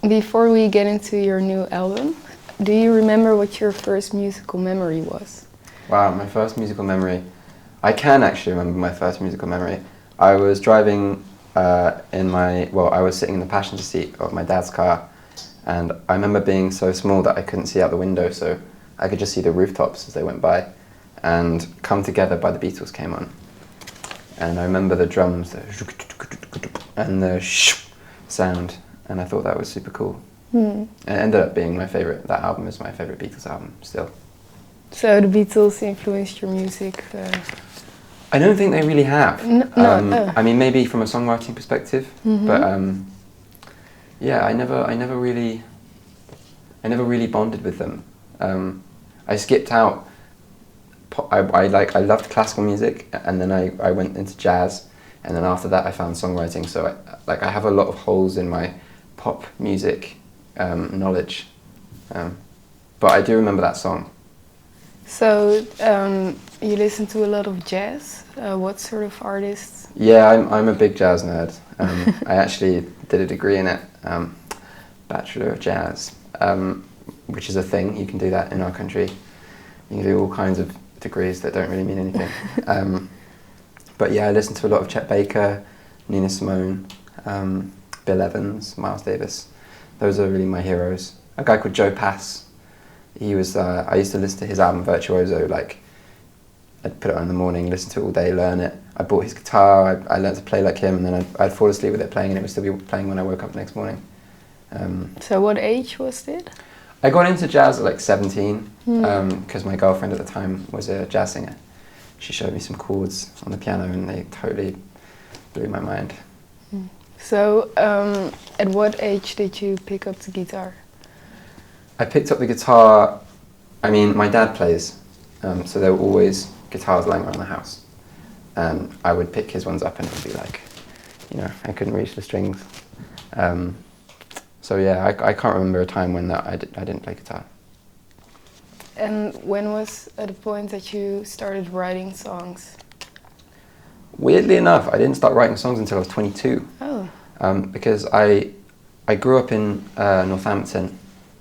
before we get into your new album, do you remember what your first musical memory was? Wow, my first musical memory. I can actually remember my first musical memory. I was driving I was sitting in the passenger seat of my dad's car, and I remember being so small that I couldn't see out the window, so I could just see the rooftops as they went by, and Come Together by the Beatles came on. And I remember the drums, and the sound, and I thought that was super cool. And it ended up being that album is my favourite Beatles album still. So the Beatles influenced your music? I don't think they really have. No. I mean, maybe from a songwriting perspective, but yeah, I never really bonded with them. I skipped out. I loved classical music, and then I went into jazz, and then after that I found songwriting. So I have a lot of holes in my pop music knowledge, but I do remember that song. So you listen to a lot of jazz. What sort of artists? Yeah, I'm a big jazz nerd. I actually did a degree in it, Bachelor of Jazz, which is a thing. You can do that in our country. You can do all kinds of degrees that don't really mean anything. But yeah, I listen to a lot of Chet Baker, Nina Simone, Bill Evans, Miles Davis. Those are really my heroes. A guy called Joe Pass. He was. I used to listen to his album Virtuoso. Like, I'd put it on in the morning, listen to it all day, learn it. I bought his guitar. I learned to play like him, and then I'd fall asleep with it playing, and it would still be playing when I woke up the next morning. So what age was it? I got into jazz at like 17 because my girlfriend at the time was a jazz singer. She showed me some chords on the piano, and they totally blew my mind. So at what age did you pick up the guitar? I picked up the guitar. I mean, my dad plays, so there were always guitars lying around the house, and I would pick his ones up, and it would be like, I couldn't reach the strings. So yeah, I can't remember a time when I didn't play guitar. And when was the point that you started writing songs? Weirdly enough, I didn't start writing songs until I was 22. Oh. Because I grew up in Northampton,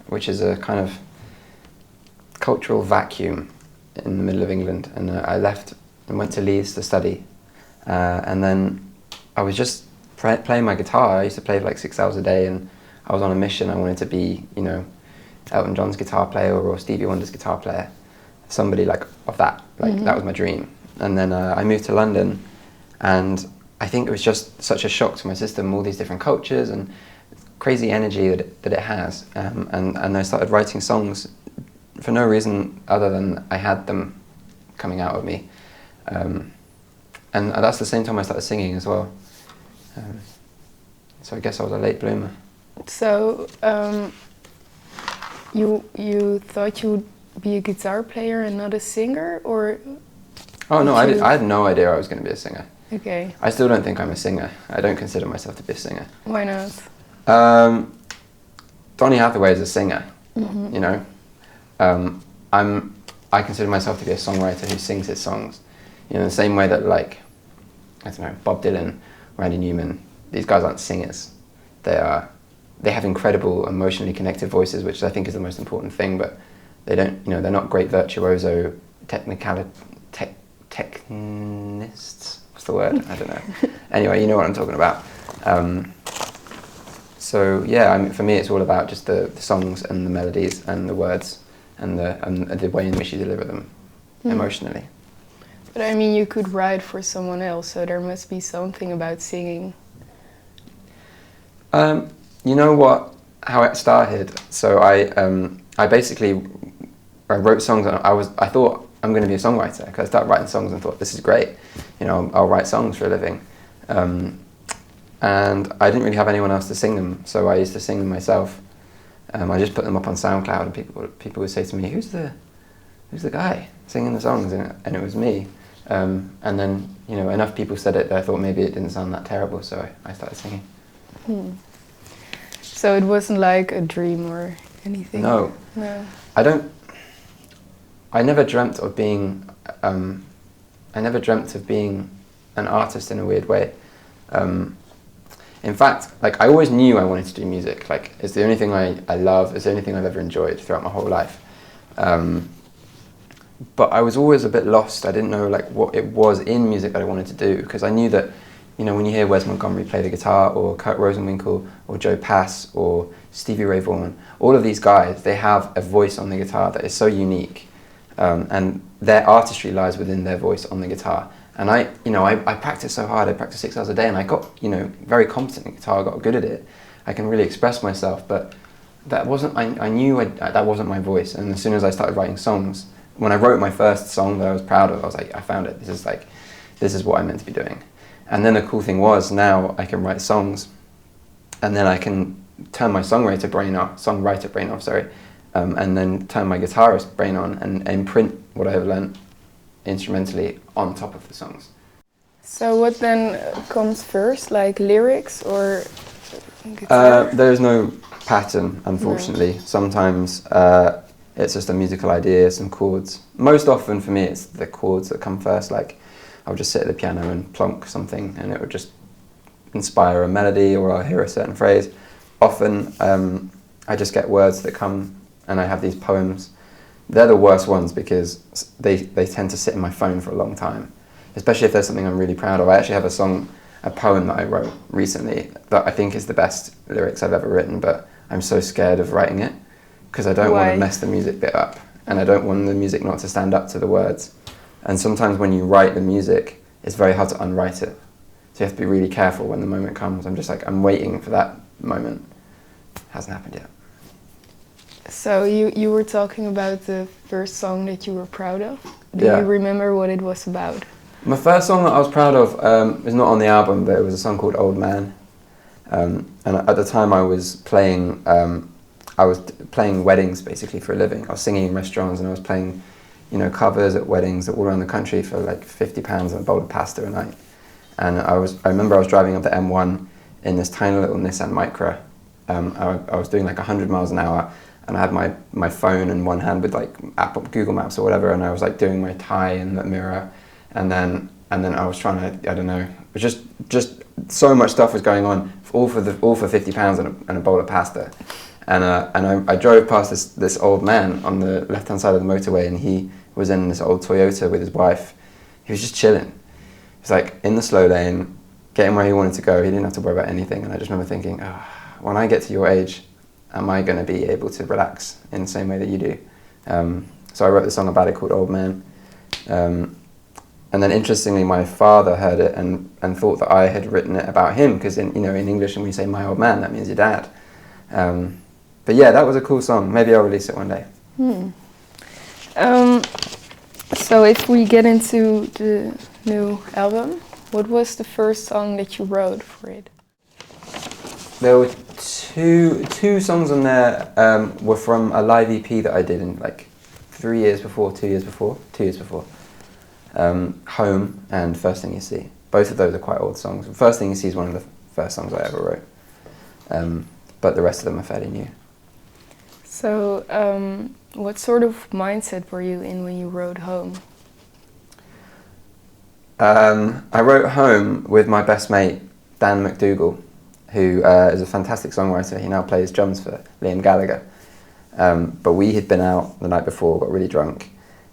which is a kind of cultural vacuum in the middle of England, and I left and went to Leeds to study, and then I was just playing my guitar. I used to play for like 6 hours a day, and I was on a mission. I wanted to be, Elton John's guitar player or Stevie Wonder's guitar player, somebody like of that. That was my dream. And then I moved to London, and I think it was just such a shock to my system, all these different cultures and crazy energy that it has. And I started writing songs for no reason other than I had them coming out of me. And that's the same time I started singing as well. So I guess I was a late bloomer. So you thought you would be a guitar player and not a singer, or? Oh no, I had no idea I was going to be a singer. Okay. I still don't think I'm a singer. I don't consider myself to be a singer. Why not? Donny Hathaway is a singer, I consider myself to be a songwriter who sings his songs. In the same way that, like, I don't know, Bob Dylan, Randy Newman, these guys aren't singers. They have incredible emotionally connected voices, which I think is the most important thing, but they don't, they're not great virtuoso technists. What's the word? I don't know. Anyway, you know what I'm talking about. So yeah, for me, it's all about just the songs and the melodies and the words and the way in which you deliver them emotionally. But I mean, you could write for someone else, so there must be something about singing. You know what? How it started. So I wrote songs, and I thought I'm going to be a songwriter, because I started writing songs and thought, this is great. I'll write songs for a living. And I didn't really have anyone else to sing them, so I used to sing them myself. I just put them up on SoundCloud, and people would say to me, "Who's the guy singing the songs?" And it was me. And then enough people said it that I thought maybe it didn't sound that terrible, so I started singing. So it wasn't like a dream or anything? No. I never dreamt of being. I never dreamt of being an artist in a weird way. In fact, like I always knew I wanted to do music. Like it's the only thing I love. It's the only thing I've ever enjoyed throughout my whole life. But I was always a bit lost. I didn't know like what it was in music that I wanted to do, because I knew that, you know, when you hear Wes Montgomery play the guitar, or Kurt Rosenwinkel, or Joe Pass, or Stevie Ray Vaughan, all of these guys, they have a voice on the guitar that is so unique, and their artistry lies within their voice on the guitar. And I practiced so hard. I practiced 6 hours a day, and I got, you know, very competent at guitar. I got good at it. I can really express myself, but that wasn't. I knew that wasn't my voice. And as soon as I started writing songs, when I wrote my first song that I was proud of, I was like, I found it. This is what I'm meant to be doing. And then the cool thing was, now I can write songs, and then I can turn my songwriter brain off, and then turn my guitarist brain on and imprint what I have learned instrumentally on top of the songs. So what then comes first, like lyrics or guitar? There's no pattern, unfortunately. No. Sometimes it's just a musical idea, some chords. Most often for me it's the chords that come first. Like I'll just sit at the piano and plonk something and it would just inspire a melody, or I'll hear a certain phrase. Often I just get words that come, and I have these poems. They're the worst ones because they tend to sit in my phone for a long time, especially if there's something I'm really proud of. I actually have a poem that I wrote recently that I think is the best lyrics I've ever written, but I'm so scared of writing it because I don't want to mess the music bit up, and I don't want the music not to stand up to the words. And sometimes when you write the music, it's very hard to unwrite it. So you have to be really careful when the moment comes. I'm waiting for that moment. Hasn't happened yet. So you were talking about the first song that you were proud of. Do you remember what it was about? My first song that I was proud of is not on the album, but it was a song called Old Man. And at the time I was playing weddings basically for a living. I was singing in restaurants, and I was playing, you know, covers at weddings all around the country for like £50 and a bowl of pasta a night. And I remember I was driving up the M1 in this tiny little Nissan Micra. I was doing like 100 miles an hour, and I had my phone in one hand with like Google Maps or whatever, and I was like doing my tie in the mirror, and then I was trying to, I don't know, it was just so much stuff was going on, all for £50 and a bowl of pasta. And I drove past this old man on the left-hand side of the motorway, and he was in this old Toyota with his wife. He was just chilling. He was like in the slow lane, getting where he wanted to go. He didn't have to worry about anything. And I just remember thinking, oh, when I get to your age, am I going to be able to relax in the same way that you do? So I wrote the song about it called Old Man. And then interestingly, my father heard it and thought that I had written it about him, because in English, when you say my old man, that means your dad. But yeah, that was a cool song. Maybe I'll release it one day. So if we get into the new album, what was the first song that you wrote for it? There were two songs on there were from a live EP that I did in like 2 years before. Home and First Thing You See. Both of those are quite old songs. First Thing You See is one of the first songs I ever wrote. But the rest of them are fairly new. So what sort of mindset were you in when you wrote Home? I wrote Home with my best mate, Dan McDougall, who is a fantastic songwriter. He now plays drums for Liam Gallagher. But we had been out the night before, got really drunk,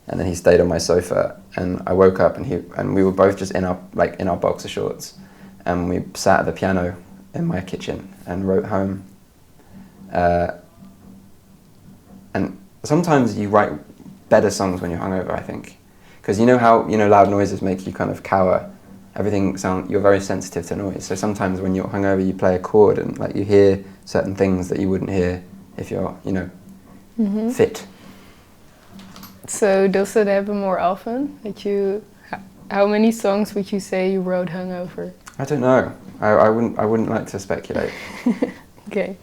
and then he stayed on my sofa, and I woke up and we were both just in our boxer shorts, and we sat at the piano in my kitchen and wrote Home. And sometimes you write better songs when you're hungover, I think, because you know how loud noises make you kind of cower. You're very sensitive to noise. So sometimes when you're hungover, you play a chord and like you hear certain things that you wouldn't hear if you're fit. So does it happen more often that how many songs would you say you wrote hungover? I don't know. I wouldn't like to speculate. Okay.